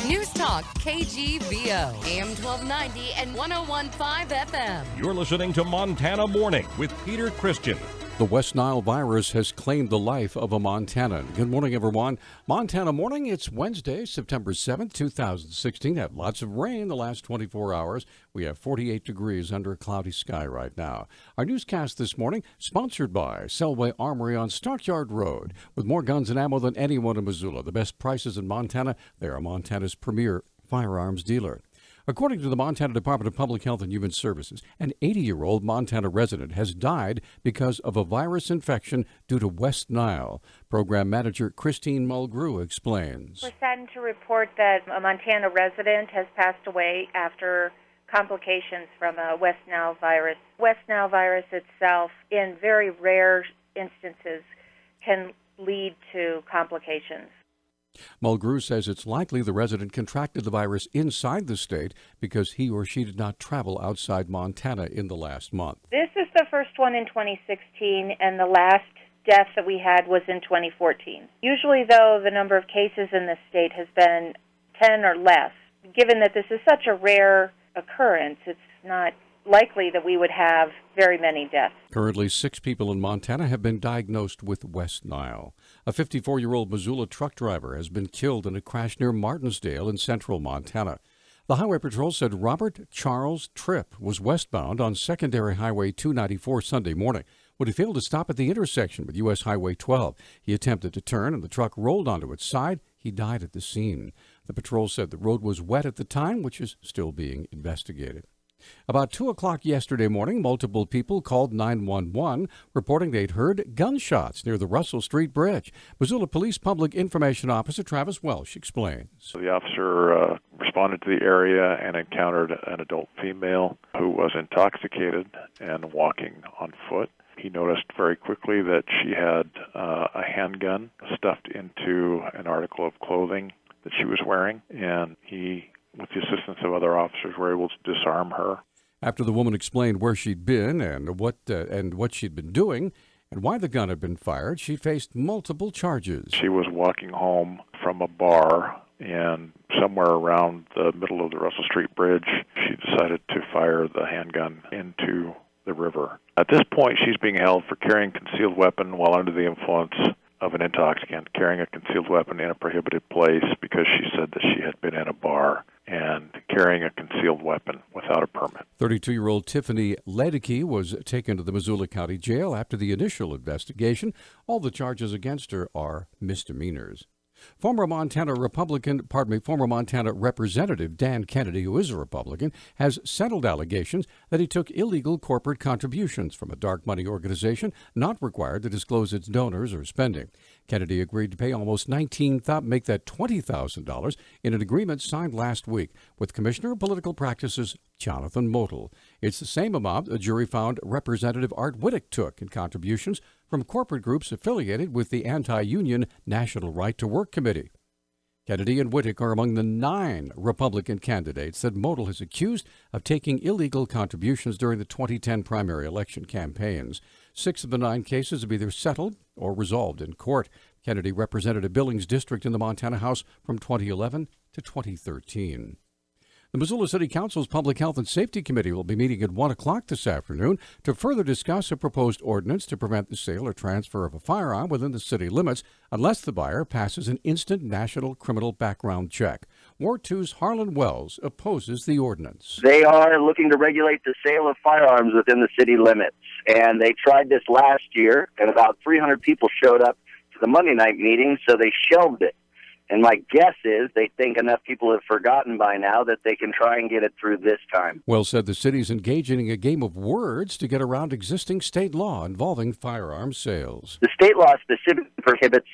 Newstalk, KGVO, AM 1290 and 101.5 FM. You're listening to Montana Morning with Peter Christian. The West Nile virus has claimed the life of a Montanan. Good morning, everyone. Montana Morning, it's Wednesday, September 7th, 2016. Have lots of rain the last 24 hours. We have 48 degrees under a cloudy sky right now. Our newscast this morning, sponsored by Selway Armory on Stockyard Road. With more guns and ammo than anyone in Missoula. The best prices in Montana. They are Montana's premier firearms dealer. According to the Montana Department of Public Health and Human Services, an 80-year-old Montana resident has died because of a virus infection due to West Nile. Program manager Christine Mulgrew explains. We're saddened to report that a Montana resident has passed away after complications from a West Nile virus. West Nile virus itself, in very rare instances, can lead to complications. Mulgrew says it's likely the resident contracted the virus inside the state because he or she did not travel outside Montana in the last month. This is the first one in 2016, and the last death that we had was in 2014. Usually, though, the number of cases in this state has been 10 or less. Given that this is such a rare occurrence, it's not likely that we would have very many deaths. Currently, 6 people in Montana have been diagnosed with West Nile. A 54-year-old Missoula truck driver has been killed in a crash near Martinsdale in central Montana. The Highway Patrol said Robert Charles Tripp was westbound on Secondary Highway 294 Sunday morning when he failed to stop at the intersection with U.S. Highway 12. He attempted to turn and the truck rolled onto its side. He died at the scene. The patrol said the road was wet at the time, which is still being investigated. About 2 o'clock yesterday morning, multiple people called 911, reporting they'd heard gunshots near the Russell Street Bridge. Missoula Police Public Information Officer Travis Welsh explains. So the officer responded to the area and encountered an adult female who was intoxicated and walking on foot. He noticed very quickly that she had a handgun stuffed into an article of clothing that she was wearing, and he, with the assistance of other officers, were able to disarm her. After the woman explained where she'd been and what she'd been doing and why the gun had been fired, she faced multiple charges. She was walking home from a bar, and somewhere around the middle of the Russell Street Bridge, she decided to fire the handgun into the river. At this point, she's being held for carrying a concealed weapon while under the influence of an intoxicant, carrying a concealed weapon in a prohibited place because she said that she had been in a bar, and carrying a concealed weapon without a permit. 32-year-old Tiffany Ledecky was taken to the Missoula County Jail after the initial investigation. All the charges against her are misdemeanors. Former Montana Representative Dan Kennedy, who is a Republican, has settled allegations that he took illegal corporate contributions from a dark money organization not required to disclose its donors or spending. Kennedy agreed to pay almost make that $20,000 in an agreement signed last week with Commissioner of Political Practices Jonathan Motel. It's the same amount a jury found Representative Art Whittick took in contributions from corporate groups affiliated with the anti-union National Right to Work Committee. Kennedy and Whittick are among the 9 Republican candidates that Motel has accused of taking illegal contributions during the 2010 primary election campaigns. 6 of the 9 cases have either settled or resolved in court. Kennedy represented a Billings district in the Montana House from 2011 to 2013. The Missoula City Council's Public Health and Safety Committee will be meeting at 1 o'clock this afternoon to further discuss a proposed ordinance to prevent the sale or transfer of a firearm within the city limits unless the buyer passes an instant national criminal background check. Ward 2's Harlan Wells opposes the ordinance. They are looking to regulate the sale of firearms within the city limits, and they tried this last year, and about 300 people showed up to the Monday night meeting, so they shelved it. And my guess is they think enough people have forgotten by now that they can try and get it through this time. Wells said the city's engaging in a game of words to get around existing state law involving firearm sales. The state law specifically prohibits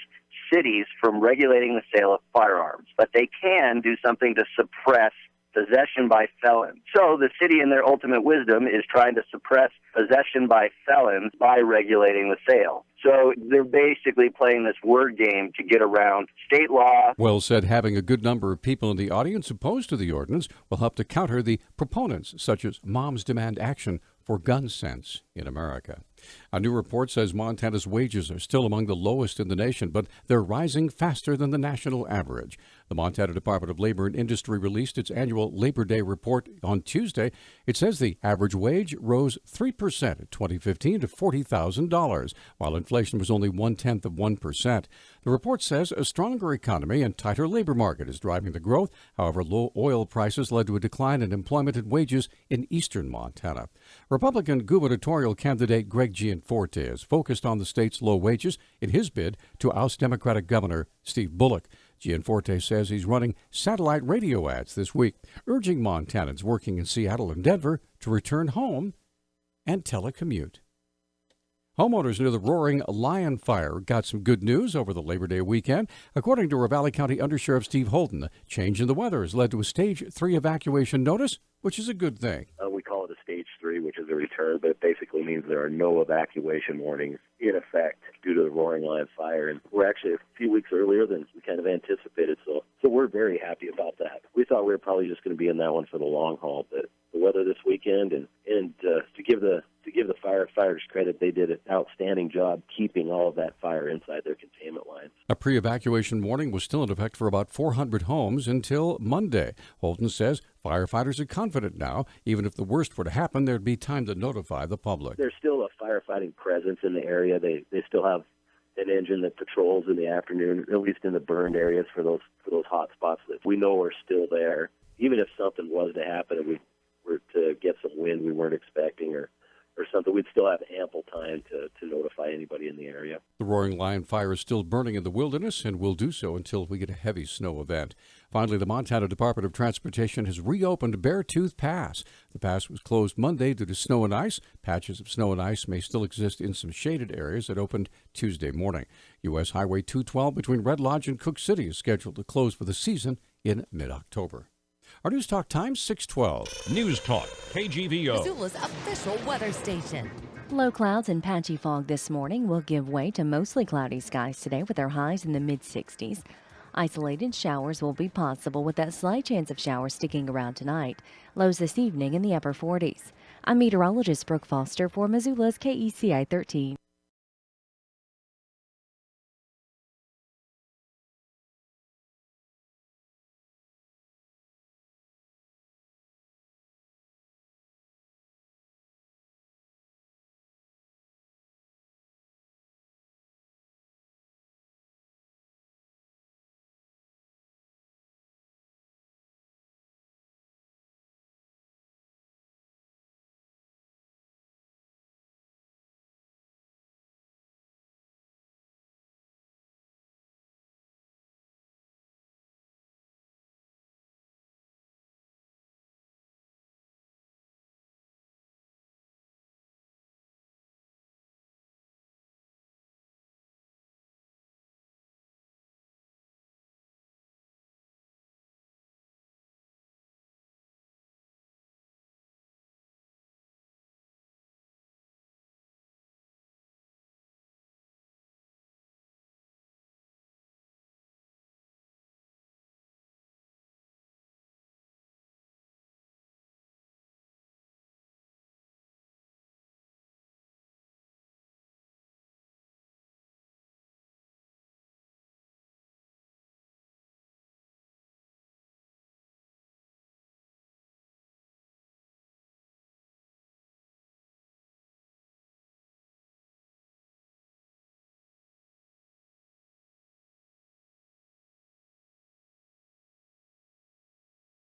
cities from regulating the sale of firearms, but they can do something to suppress possession by felons. So the city, in their ultimate wisdom, is trying to suppress possession by felons by regulating the sale. So they're basically playing this word game to get around state law. Wells said having a good number of people in the audience opposed to the ordinance will help to counter the proponents, such as Moms Demand Action for Gun Sense in America. A new report says Montana's wages are still among the lowest in the nation, but they're rising faster than the national average. The The Montana Department of Labor and Industry released its annual Labor Day report on Tuesday. It says the average wage rose 3% in 2015 to $40,000, while inflation was only 0.1%. The report says a stronger economy and tighter labor market is driving the growth. However, low oil prices led to a decline in employment and wages in eastern Montana. Republican gubernatorial candidate Greg Gianforte is focused on the state's low wages in his bid to oust Democratic Governor Steve Bullock. Gianforte says he's running satellite radio ads this week, urging Montanans working in Seattle and Denver to return home and telecommute. Homeowners near the Roaring Lion Fire got some good news over the Labor Day weekend. According to Ravalli County Undersheriff Steve Holden, the change in the weather has led to a Stage 3 evacuation notice, which is a good thing. We call it a Stage 3, which is a return, but it basically means there are no evacuation warnings in effect due to the Roaring Lion Fire. And we're actually a few weeks earlier than we kind of anticipated, so we're very happy about that. We thought we were probably just going to be in that one for the long haul, but the weather this weekend and to give the firefighters credit, they did an outstanding job keeping all of that fire inside their containment lines. A pre-evacuation warning was still in effect for about 400 homes until Monday. Holden says firefighters are confident now. Even if the worst were to happen, there'd be time to notify the public. There's still a firefighting presence in the area. They still have an engine that patrols in the afternoon, at least in the burned areas for those hot spots that we know are still there. Even if something was to happen and we were to get some wind we weren't expecting or something, we'd still have ample time to notify anybody in the area. The Roaring Lion Fire is still burning in the wilderness and will do so until we get a heavy snow event. Finally, the Montana Department of Transportation has reopened Beartooth Pass. The pass was closed Monday due to snow and ice. Patches of snow and ice may still exist in some shaded areas that opened Tuesday morning. U.S. Highway 212 between Red Lodge and Cook City is scheduled to close for the season in mid-October. Our Newstalk time, 6:12. Newstalk, KGVO. Missoula's official weather station. Low clouds and patchy fog this morning will give way to mostly cloudy skies today with our highs in the mid-60s. Isolated showers will be possible with that slight chance of showers sticking around tonight. Lows this evening in the upper 40s. I'm meteorologist Brooke Foster for Missoula's KECI 13.